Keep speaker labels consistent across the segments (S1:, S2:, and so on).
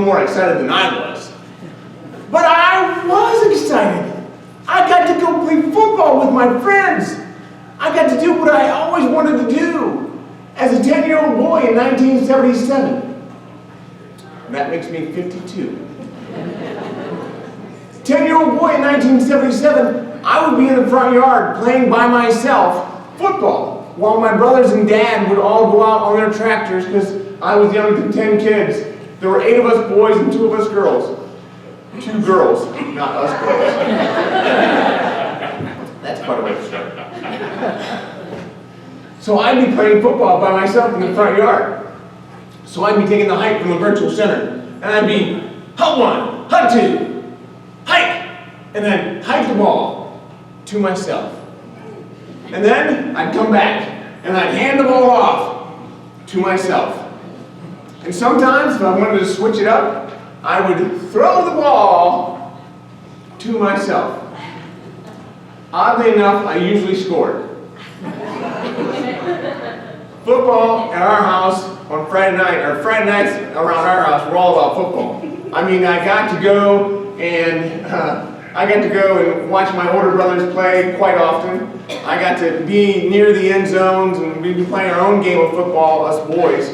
S1: more excited than I was. But I was excited. I got to go play football with my friends. I got to do what I always wanted to do as a 10-year-old boy in 1977. That makes me 52. 10-year-old boy in 1977, I would be in the front yard playing by myself football, while my brothers and dad would all go out on their tractors because I was young to 10 kids. There were 8 of us boys and 2 of us girls. 2 girls, not us girls. That's quite a way to start. So I'd be playing football by myself in the front yard. So I'd be taking the hike from the virtual center, and I'd be hut 1, hut 2, hike, and then hike the ball to myself. And then I'd come back, and I'd hand the ball off to myself. And sometimes, if I wanted to switch it up, I would throw the ball to myself. Oddly enough, I usually scored. Football at our house on Friday night, or Friday nights around our house, were all about football. I mean, I got to go and watch my older brothers play quite often. I got to be near the end zones, and we'd be playing our own game of football, us boys,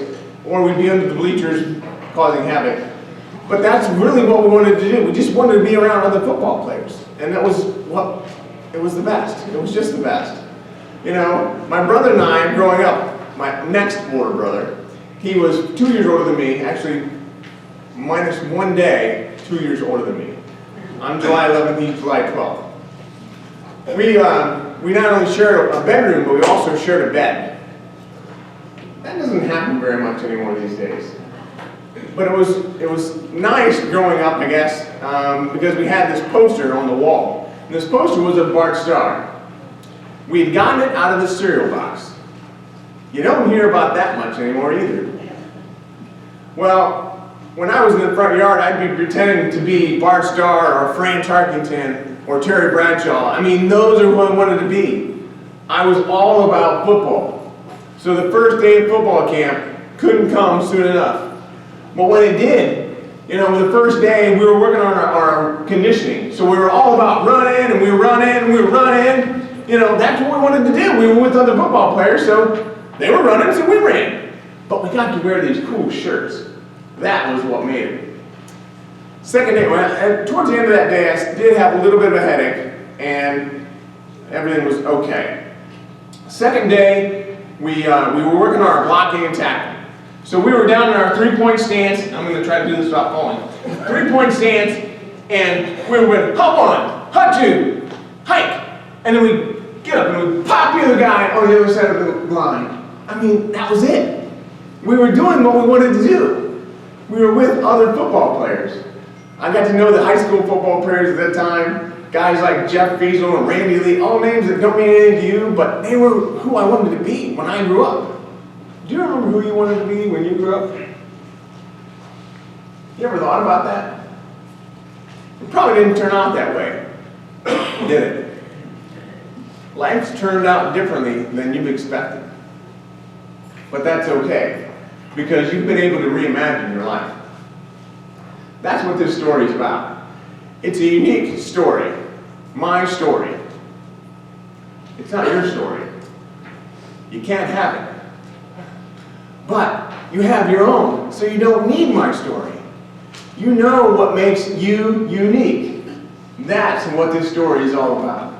S1: or we'd be under the bleachers causing havoc. But that's really what we wanted to do. We just wanted to be around other football players. And that was it was the best. It was just the best. You know, my brother and I, growing up, my next older brother, he was 2 years older than me, actually minus 1 day, 2 years older than me. I'm July 11th, he's July 12th. We not only shared a bedroom, but we also shared a bed. That doesn't happen very much anymore these days. But it was nice growing up, I guess, because we had this poster on the wall. And this poster was of Bart Starr. We had gotten it out of the cereal box. You don't hear about that much anymore either. Well, when I was in the front yard, I'd be pretending to be Bart Starr or Fran Tarkington or Terry Bradshaw. I mean, those are who I wanted to be. I was all about football. So the first day of football camp couldn't come soon enough. But when it did, you know, the first day we were working on our conditioning. So we were all about running, and we were running, and we were running. You know, that's what we wanted to do. We were with other football players, so they were running, so we ran. But we got to wear these cool shirts. That was what made it. Second day, towards the end of that day, I did have a little bit of a headache, and everything was okay. Second day, we were working on our blocking and tackling. So we were down in our 3-point stance. I'm going to try to do this without falling. 3-point stance, and we went hut 1, hut 2, hike, and then we get up and we pop the other guy on the other side of the line. I mean, that was it. We were doing what we wanted to do. We were with other football players. I got to know the high school football players at that time, guys like Jeff Fiesel and Randy Lee, all names that don't mean anything to you, but they were who I wanted to be when I grew up. Do you remember who you wanted to be when you grew up? You ever thought about that? It probably didn't turn out that way, did it? Life's turned out differently than you've expected. But that's okay, because you've been able to reimagine your life. That's what this story is about. It's a unique story, my story. It's not your story. You can't have it. But you have your own, so you don't need my story. You know what makes you unique. That's what this story is all about.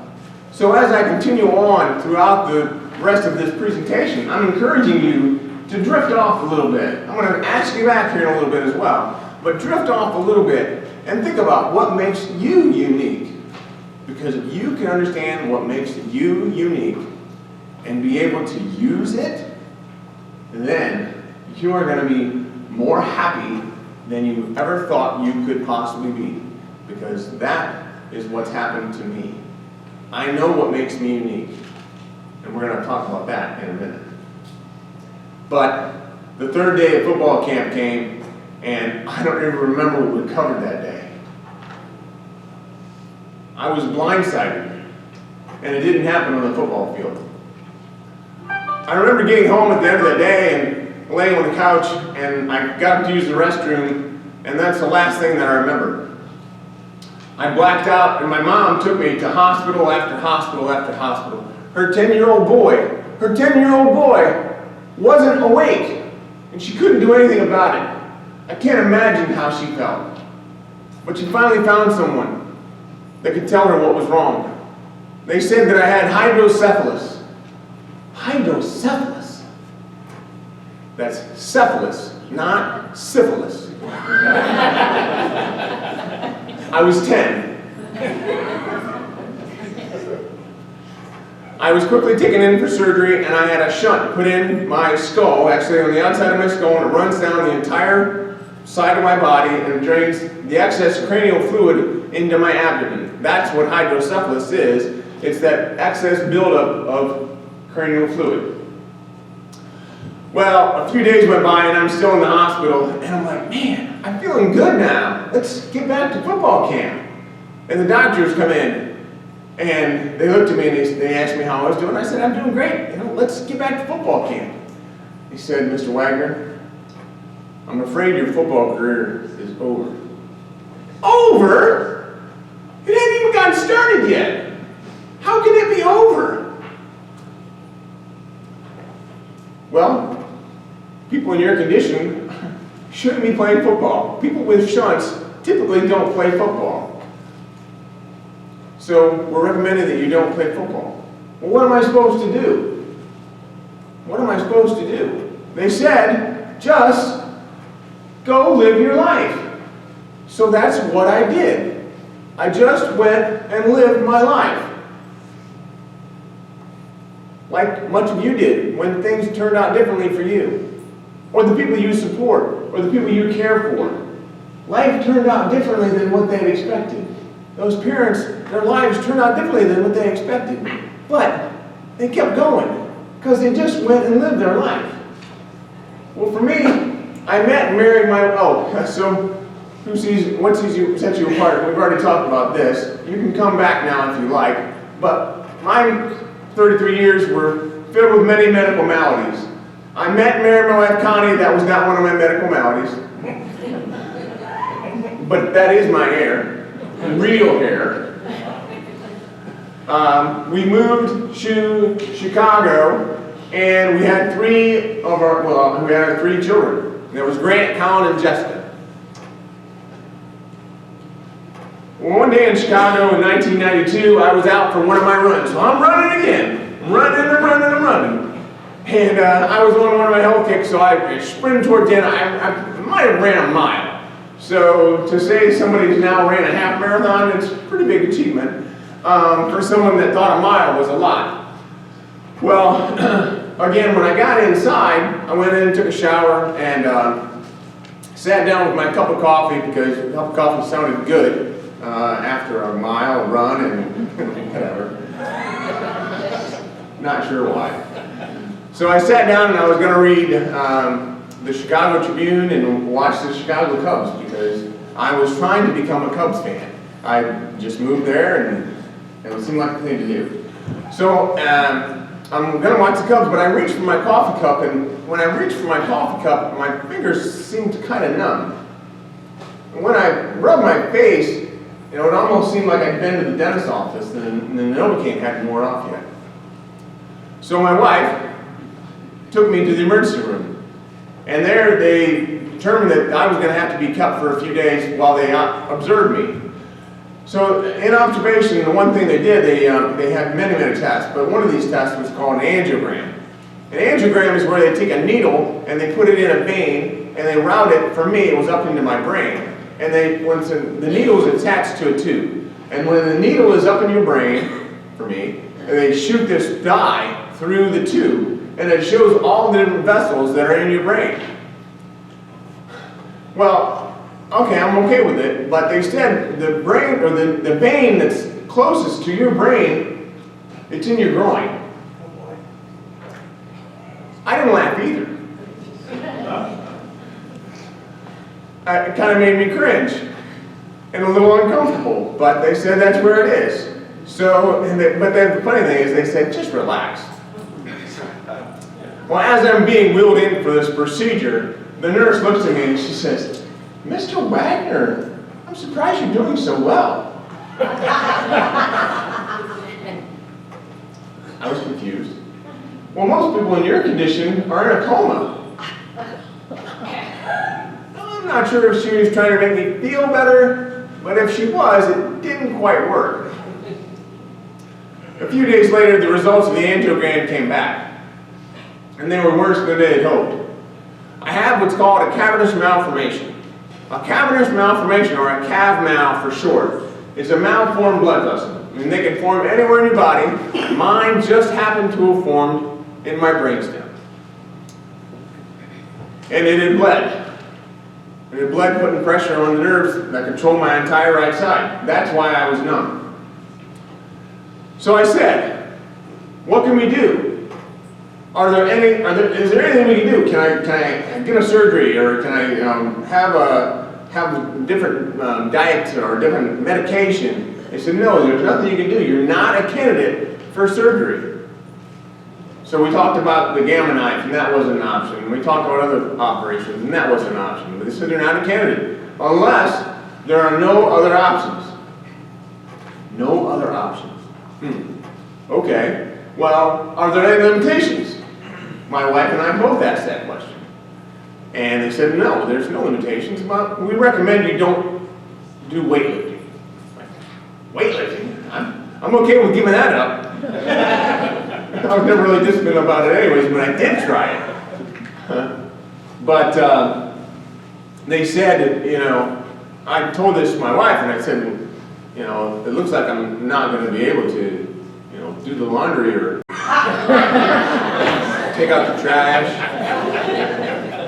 S1: So as I continue on throughout the rest of this presentation, I'm encouraging you to drift off a little bit. I'm going to ask you back here in a little bit as well, but drift off a little bit and think about what makes you unique. Because if you can understand what makes you unique and be able to use it, then you are going to be more happy than you ever thought you could possibly be. Because that is what's happened to me. I know what makes me unique. And we're going to talk about that in a minute. But the third day of football camp came, and I don't even remember what we covered that day. I was blindsided, and it didn't happen on the football field. I remember getting home at the end of the day and laying on the couch, and I got up to use the restroom, and that's the last thing that I remember. I blacked out, and my mom took me to hospital after hospital after hospital. Her 10-year-old boy wasn't awake, and she couldn't do anything about it. I can't imagine how she felt. But she finally found someone that could tell her what was wrong. They said that I had hydrocephalus. Hydrocephalus? That's cephalus, not syphilis. I was 10. I was quickly taken in for surgery, and I had a shunt put in my skull, actually on the outside of my skull, and it runs down the entire side of my body and drains the excess cranial fluid into my abdomen. That's what hydrocephalus is. It's that excess buildup of cranial fluid. Well, a few days went by and I'm still in the hospital, and I'm like, man, I'm feeling good now. Let's get back to football camp. And the doctors come in, and they looked at me and they asked me how I was doing. I said, I'm doing great. Let's get back to football camp. He said, Mr. Wagner, I'm afraid your football career is over. Over? It hadn't even gotten started yet. How can it be over? Well, people in your condition shouldn't be playing football. People with shunts typically don't play football. So we're recommending that you don't play football. Well, what am I supposed to do? What am I supposed to do? They said, just go live your life. So that's what I did. I just went and lived my life. Like much of you did when things turned out differently for you. Or the people you support, or the people you care for. Life turned out differently than what they had expected. Those parents, their lives turned out differently than what they expected. But they kept going, because they just went and lived their life. Well, for me, I met and married so what sets you apart? We've already talked about this. You can come back now if you like. But my 33 years were filled with many medical maladies. I met and married my wife Connie. That was not one of my medical maladies. But that is my hair. Real hair. We moved to Chicago, and we had three children. There was Grant, Colin, and Jessica. Well, one day in Chicago in 1992, I was out for one of my runs. So I'm running again. I'm running. And I was on one of my health kicks, so I sprinted toward the end. I might have ran a mile. So to say somebody's now ran a half marathon, it's a pretty big achievement. For someone that thought a mile was a lot. Well, again, when I got inside, I went in and took a shower and sat down with my cup of coffee because a cup of coffee sounded good after a mile run and whatever. Not sure why. So I sat down and I was going to read the Chicago Tribune and watch the Chicago Cubs because I was trying to become a Cubs fan. I just moved there and it seemed like the thing to do. So I'm going to watch the Cubs, but I reached for my coffee cup, and when I reached for my coffee cup, my fingers seemed kind of numb. And when I rubbed my face, it almost seemed like I'd been to the dentist's office and the Novocaine hadn't worn off yet. So my wife took me to the emergency room. And there they determined that I was going to have to be kept for a few days while they observed me. So in observation, the one thing they did, they had many tests, but one of these tests was called an angiogram. An angiogram is where they take a needle and they put it in a vein and they route it, for me, it was up into my brain. And the needle is attached to a tube. And when the needle is up in your brain, for me, they shoot this dye through the tube. And it shows all the different vessels that are in your brain. Well, okay, I'm okay with it, but they said the brain, or the vein that's closest to your brain, it's in your groin. I didn't laugh either. It kind of made me cringe and a little uncomfortable, but they said that's where it is. So, but then the funny thing is they said, just relax. Well, as I'm being wheeled in for this procedure, the nurse looks at me and she says, Mr. Wagner, I'm surprised you're doing so well. I was confused. Well, most people in your condition are in a coma. I'm not sure if she was trying to make me feel better, but if she was, it didn't quite work. A few days later, the results of the angiogram came back, and they were worse than they had hoped. I have what's called a cavernous malformation. A cavernous malformation, or a cav-mal for short, is a malformed blood vessel. I mean, they can form anywhere in your body. Mine just happened to have formed in my brainstem. And it had bled. And it bled, putting pressure on the nerves that control my entire right side. That's why I was numb. So I said, what can we do? Is there anything we can do? Can I get a surgery, or can I have different diets or different medication? They said, no, there's nothing you can do. You're not a candidate for surgery. So we talked about the gamma knife, and that wasn't an option. We talked about other operations, and that wasn't an option. But they said they're not a candidate unless there are no other options. No other options. Okay. Well, are there any limitations? My wife and I both asked that question. And they said, no, there's no limitations, but we recommend you don't do weightlifting. Weightlifting? I'm okay with giving that up. I was never really disciplined about it anyways, but I did try it. But they said, I told this to my wife, and I said, it looks like I'm not going to be able to, do the laundry or take out the trash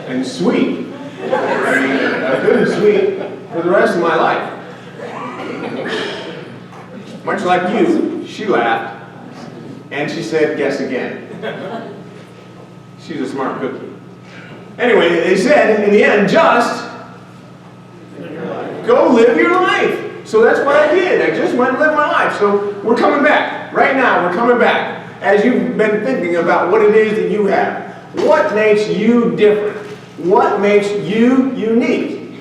S1: and sweep. I mean, I couldn't sweep for the rest of my life. Much like you, she laughed, and she said, guess again. She's a smart cookie. Anyway, they said, in the end, just go live your life. So that's what I did. I just went and lived my life. So we're coming back. Right now, we're coming back. As you've been thinking about what it is that you have. What makes you different? What makes you unique?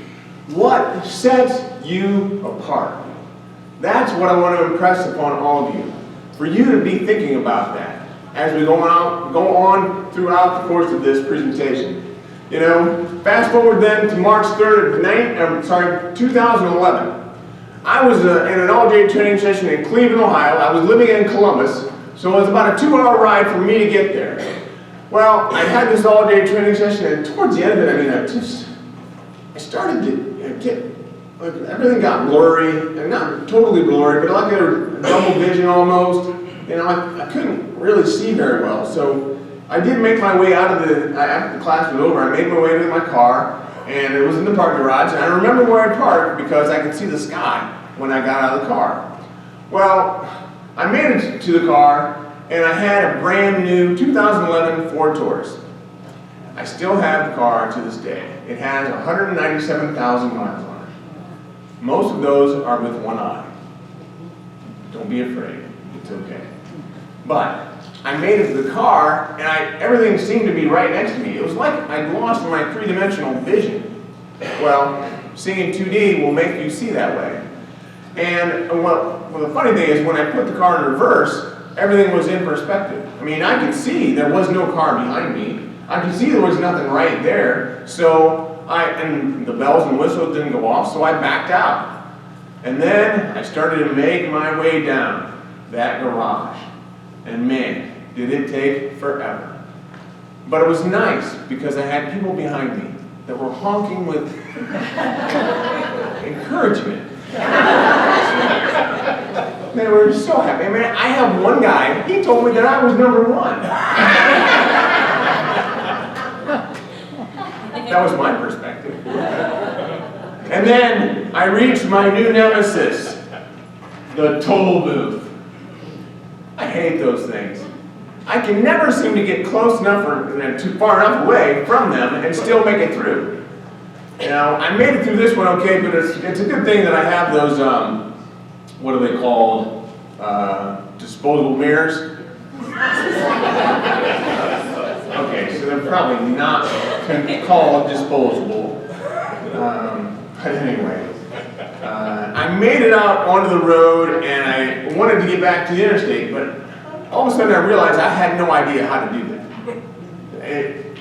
S1: What sets you apart? That's what I want to impress upon all of you. For you to be thinking about that as we go on throughout the course of this presentation. Fast forward then to March 3rd of 2011. I was in an all-day training session in Cleveland, Ohio. I was living in Columbus, so it was about a 2-hour ride for me to get there. Well, I had this all-day training session, and towards the end of it, I started to get, everything got blurry, and not totally blurry, but like a double vision almost. I couldn't really see very well, so I did make my way out of after the class was over, I made my way to my car, and it was in the parking garage, and I remember where I parked because I could see the sky when I got out of the car. Well, I made it to the car, and I had a brand new 2011 Ford Taurus. I still have the car to this day. It has 197,000 miles on it. Most of those are with one eye. Don't be afraid, it's okay. But I made it to the car, and everything seemed to be right next to me. It was like I'd lost my three-dimensional vision. Well, seeing in 2D will make you see that way. And the funny thing is, when I put the car in reverse, everything was in perspective. I mean, I could see there was no car behind me. I could see there was nothing right there. So and the bells and whistles didn't go off, so I backed out. And then I started to make my way down that garage. And man, did it take forever. But it was nice because I had people behind me that were honking with encouragement. They were so happy. I mean, I have one guy, he told me that I was number one. That was my perspective. And then I reached my new nemesis, the toll booth. I hate those things. I can never seem to get close enough or too far enough away from them and still make it through. I made it through this one okay, but it's a good thing that I have those, what are they called? Disposable mirrors? Okay, so they're probably not called disposable. But anyway, I made it out onto the road, and I wanted to get back to the interstate, but all of a sudden I realized I had no idea how to do that.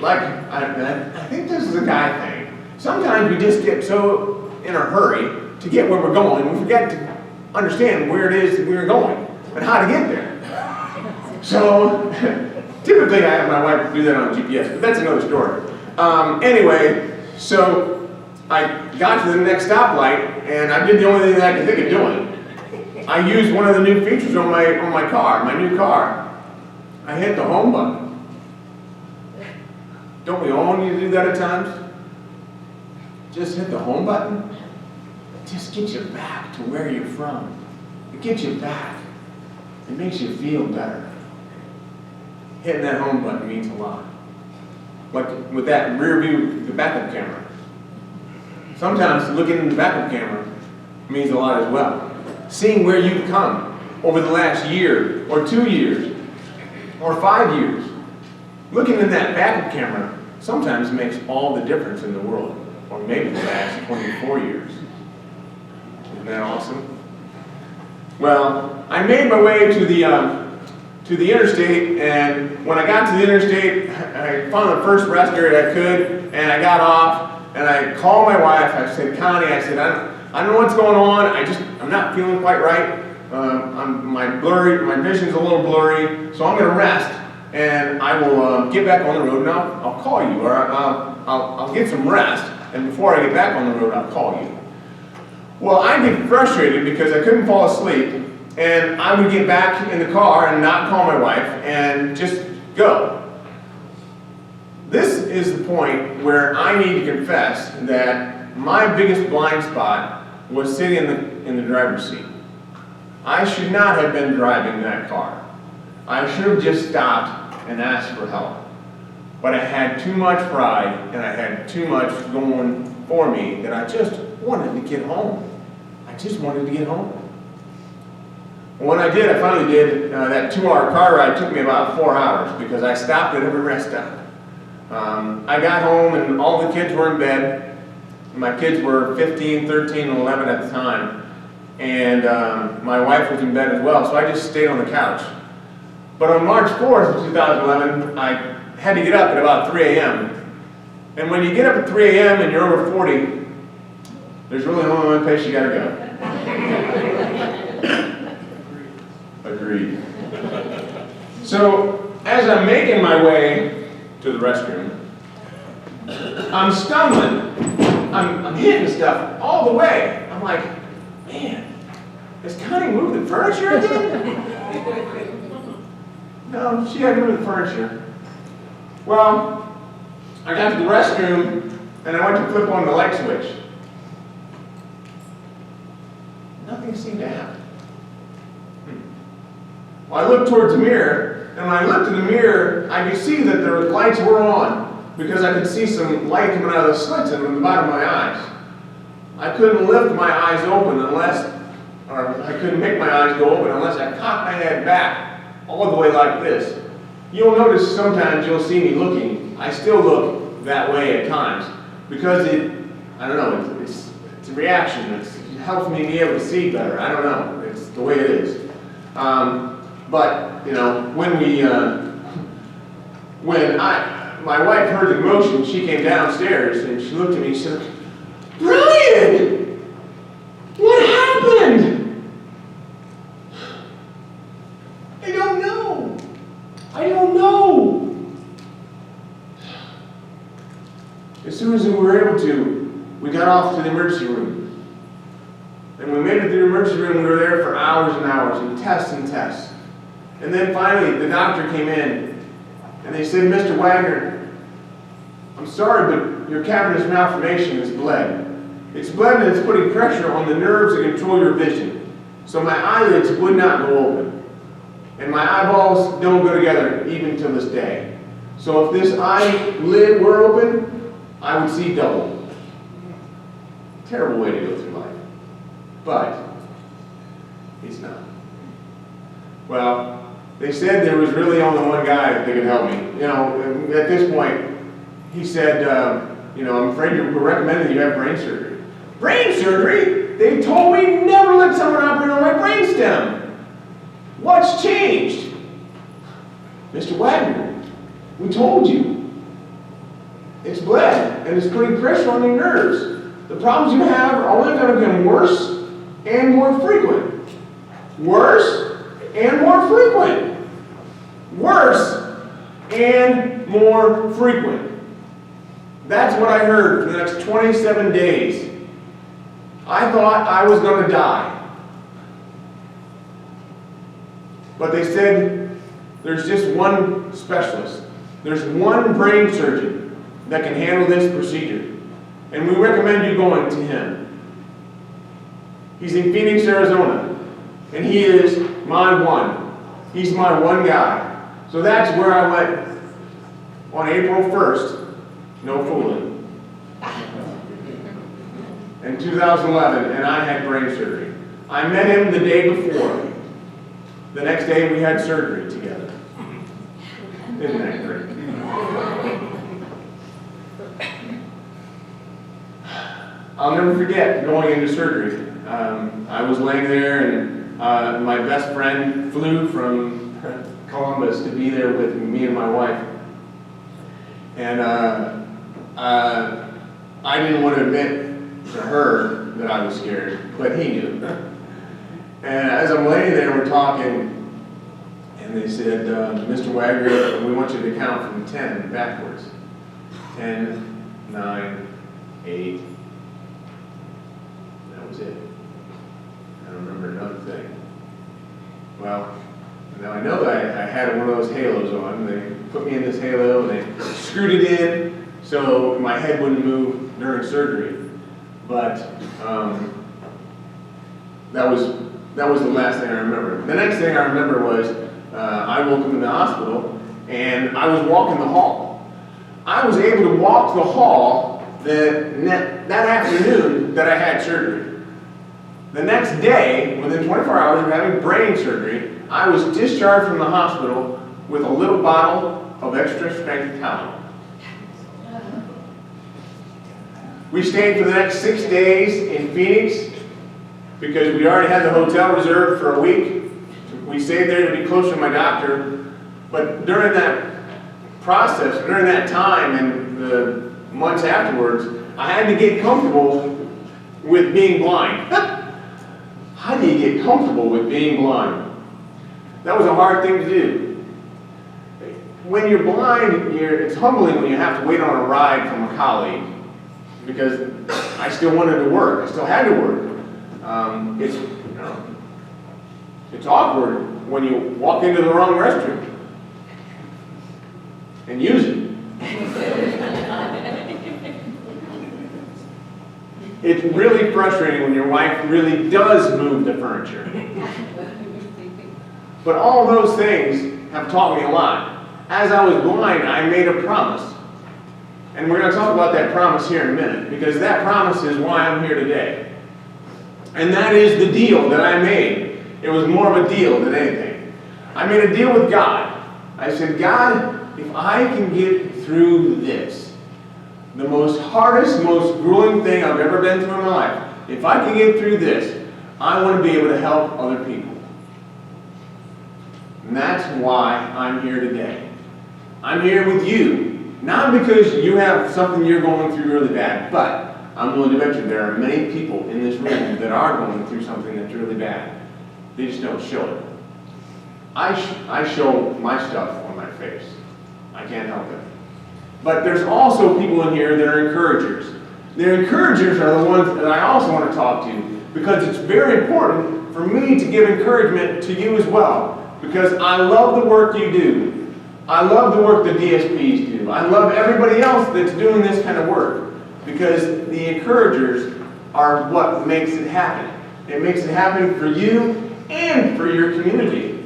S1: I think this is a guy thing. Sometimes we just get so in a hurry to get where we're going, we forget to understand where it is that we're going and how to get there. So, typically I have my wife do that on GPS, but that's another story. Anyway, so I got to the next stoplight, and I did the only thing that I could think of doing. I used one of the new features on my car, my new car. I hit the home button. Don't we all need to do that at times? Just hit the home button. It just gets you back to where you're from. It gets you back. It makes you feel better. Hitting that home button means a lot. Like with that rear view, the backup camera. Sometimes looking in the backup camera means a lot as well. Seeing where you've come over the last year, or 2 years, or 5 years. Looking in that backup camera sometimes makes all the difference in the world. Or maybe the last 24 years. Isn't that awesome? Well, I made my way to the interstate, and when I got to the interstate, I found the first rest area I could, and I got off, and I called my wife. I said, Connie, I said, I don't know what's going on. I'm not feeling quite right. My vision's a little blurry, so I'm going to rest, and I will get back on the road, and I'll call you, or I'll get some rest, and before I get back on the road, I'll call you. Well, I'd get frustrated because I couldn't fall asleep, and I would get back in the car and not call my wife and just go. This is the point where I need to confess that my biggest blind spot was sitting in the driver's seat. I should not have been driving that car. I should have just stopped and asked for help. But I had too much pride, and I had too much going for me that I just wanted to get home. I just wanted to get home. When I did, I finally did, that 2-hour car ride took me about 4 hours because I stopped at every rest stop. I got home and all the kids were in bed. My kids were 15, 13, and 11 at the time. And my wife was in bed as well, so I just stayed on the couch. But on March 4th of 2011, I had to get up at about 3 a.m. And when you get up at 3 a.m. and you're over 40, there's really only one place you gotta go. Agreed. So, as I'm making my way to the restroom, I'm stumbling. I'm hitting stuff all the way. I'm like, man, has Connie moved the furniture again? No, she hadn't moved the furniture. Well, I got to the restroom and I went to flip on the light switch. Nothing seemed to happen. Well, I looked towards the mirror, and when I looked in the mirror, I could see that the lights were on because I could see some light coming out of the slits in the bottom of my eyes. I couldn't lift my eyes open or I couldn't make my eyes go open unless I cocked my head back all the way like this. You'll notice sometimes you'll see me looking. I still look that way at times because it's a reaction. It helps me be able to see better. I don't know. It's the way it is. But you know, when my wife heard the commotion, she came downstairs and she looked at me and she said, "Brian, what happened?" I don't know. As soon as we were able to, we got off to the emergency room. And we made it to the emergency room, we were there for hours and hours, and tests. And then finally, the doctor came in, and they said, "Mr. Wagner, I'm sorry, but your cavernous malformation is bled. It's bled and it's putting pressure on the nerves that control your vision. So my eyelids would not go open. And my eyeballs don't go together even till this day. So if this eyelid were open, I would see double." Terrible way to go through life. But he's not. Well, they said there was really only one guy that could help me. You know, at this point, he said, "I'm afraid we're recommending you have brain surgery." Brain surgery? They told me never let someone operate on my brainstem. What's changed? Mr. Wagner, we told you. It's bled, and it's putting pressure on your nerves. The problems you have are only going to become worse and more frequent. Worse and more frequent. Worse and more frequent. That's what I heard for the next 27 days. I thought I was going to die. But they said there's just one specialist. There's one brain surgeon that can handle this procedure. And we recommend you going to him. He's in Phoenix, Arizona. And he is my one. He's my one guy. So that's where I went on April 1st. No fooling. In 2011, and I had brain surgery. I met him the day before. The next day we had surgery together. Isn't that great? I'll never forget going into surgery. I was laying there, and my best friend flew from Columbus to be there with me and my wife. And I didn't want to admit to her that I was scared, but he knew. And as I'm laying there, we're talking, and they said, Mr. Wagner, we want you to count from 10 backwards. 10, 9, 8. That was it. I don't remember another thing. Well, now I know that I had one of those halos on. They put me in this halo, and they screwed it in so my head wouldn't move during surgery. But that was the last thing I remember. The next thing I remember was I woke up in the hospital, and I was walking the hall. I was able to walk the hall that afternoon that I had surgery. The next day, within 24 hours of having brain surgery, I was discharged from the hospital with a little bottle of extra strength Tylenol. We stayed for the next 6 days in Phoenix because we already had the hotel reserved for a week. We stayed there to be close to my doctor. But during that process, during that time and the months afterwards, I had to get comfortable with being blind. How do you get comfortable with being blind? That was a hard thing to do. When you're blind, it's humbling when you have to wait on a ride from a colleague, because I still wanted to work. I still had to work. It's awkward when you walk into the wrong restroom and use it. It's really frustrating when your wife really does move the furniture. But all those things have taught me a lot. As I was blind, I made a promise. And we're going to talk about that promise here in a minute, because that promise is why I'm here today. And that is the deal that I made. It was more of a deal than anything. I made a deal with God. I said, God, if I can get through this, the most hardest, most grueling thing I've ever been through in my life, if I can get through this, I want to be able to help other people. And that's why I'm here today. I'm here with you, not because you have something you're going through really bad, but I'm willing to bet you there are many people in this room that are going through something that's really bad. They just don't show it. I show my stuff on my face. I can't help it. But there's also people in here that are encouragers. The encouragers are the ones that I also want to talk to, because it's very important for me to give encouragement to you as well, because I love the work you do. I love the work the DSPs do. I love everybody else that's doing this kind of work, because the encouragers are what makes it happen. It makes it happen for you and for your community.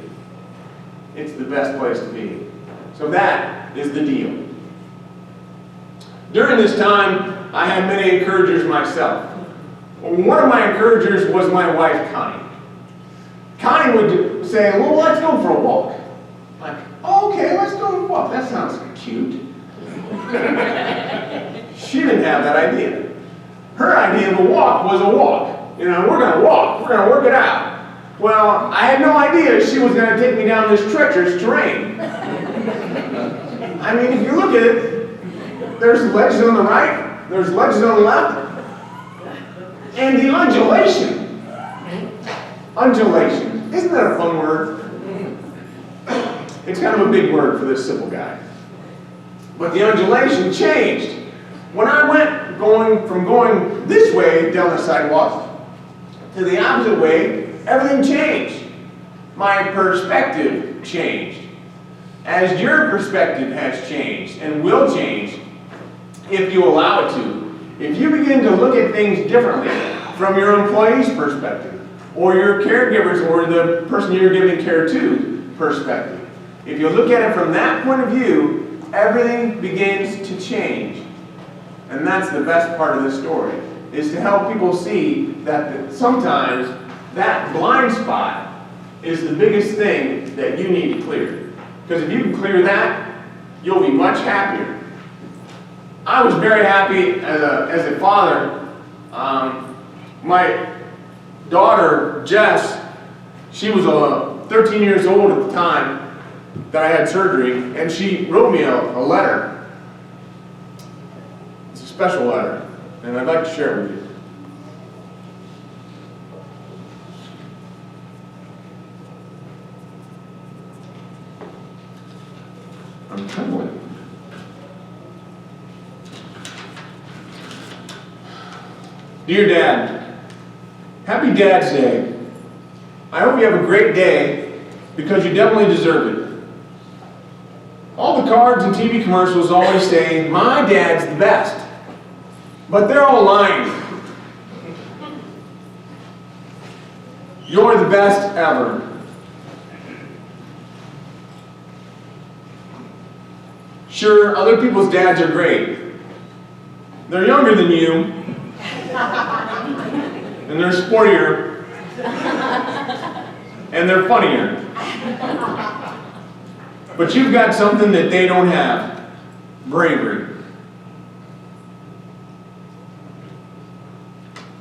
S1: It's the best place to be. So that is the deal. During this time, I had many encouragers myself. One of my encouragers was my wife, Connie. Connie would say, well, let's go for a walk. Like, oh, okay, let's go for a walk. That sounds cute. She didn't have that idea. Her idea of a walk was a walk. You know, we're going to walk. We're going to work it out. Well, I had no idea she was going to take me down this treacherous terrain. I mean, if you look at it, there's ledges on the right, there's ledges on the left, and the undulation. Undulation. Isn't that a fun word? It's kind of a big word for this simple guy. But the undulation changed. When I went from going this way down the sidewalk to the opposite way, everything changed. My perspective changed. As your perspective has changed and will change if you allow it to. If you begin to look at things differently from your employee's perspective, or your caregivers, or the person you're giving care to perspective. If you look at it from that point of view, everything begins to change. And that's the best part of this story, is to help people see that sometimes that blind spot is the biggest thing that you need to clear. Because if you can clear that, you'll be much happier. I was very happy as a father. My daughter, Jess, she was 13 years old at the time that I had surgery, and she wrote me a letter. It's a special letter, and I'd like to share it with you. I'm trembling. Dear Dad, happy Dad's Day. I hope you have a great day because you definitely deserve it. All the cards and TV commercials always say, my dad's the best. But they're all lying. You're the best ever. Sure, other people's dads are great. They're younger than you, and they're sportier, and they're funnier. But you've got something that they don't have: bravery.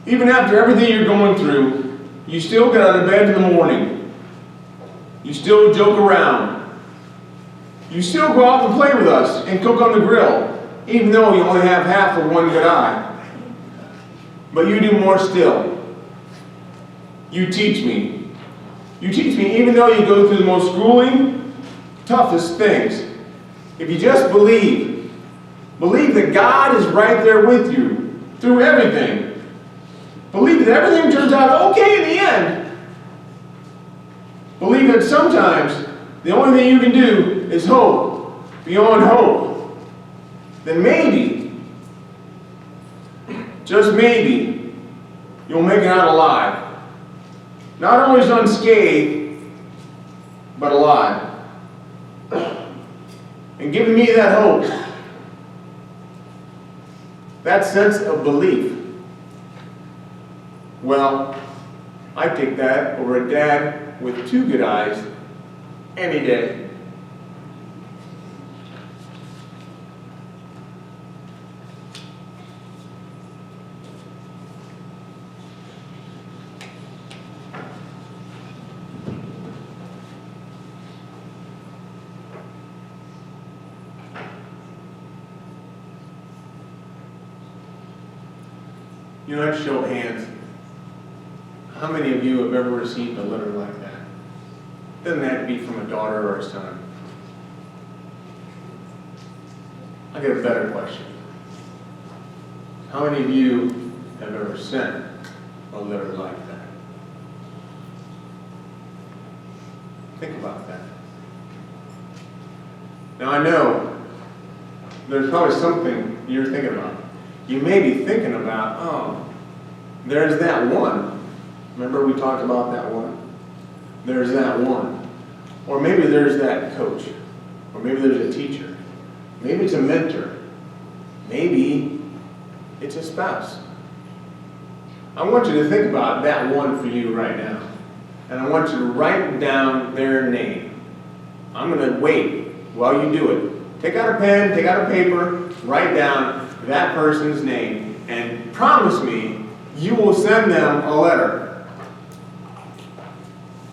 S1: Even after everything you're going through, you still get out of bed in the morning. You still joke around. You still go out and play with us and cook on the grill, even though you only have half of one good eye. But you do more still. You teach me. You teach me even though you go through the most grueling, toughest things. If you just believe that God is right there with you through everything. Believe that everything turns out okay in the end. Believe that sometimes the only thing you can do is hope beyond hope. Then maybe, just maybe, you'll make it out alive. Not always unscathed, but alive. And giving me that hope, that sense of belief. Well, I take that over a dad with two good eyes any day. You know, I'd show hands. How many of you have ever received a letter like that? Doesn't have to be from a daughter or a son. I get a better question. How many of you have ever sent a letter like that? Think about that. Now I know there's probably something you're thinking about. You may be thinking about, oh, there's that one. Remember we talked about that one? There's that one. Or maybe there's that coach. Or maybe there's a teacher. Maybe it's a mentor. Maybe it's a spouse. I want you to think about that one for you right now. And I want you to write down their name. I'm going to wait while you do it. Take out a pen, take out a paper, write down that person's name, and promise me you will send them a letter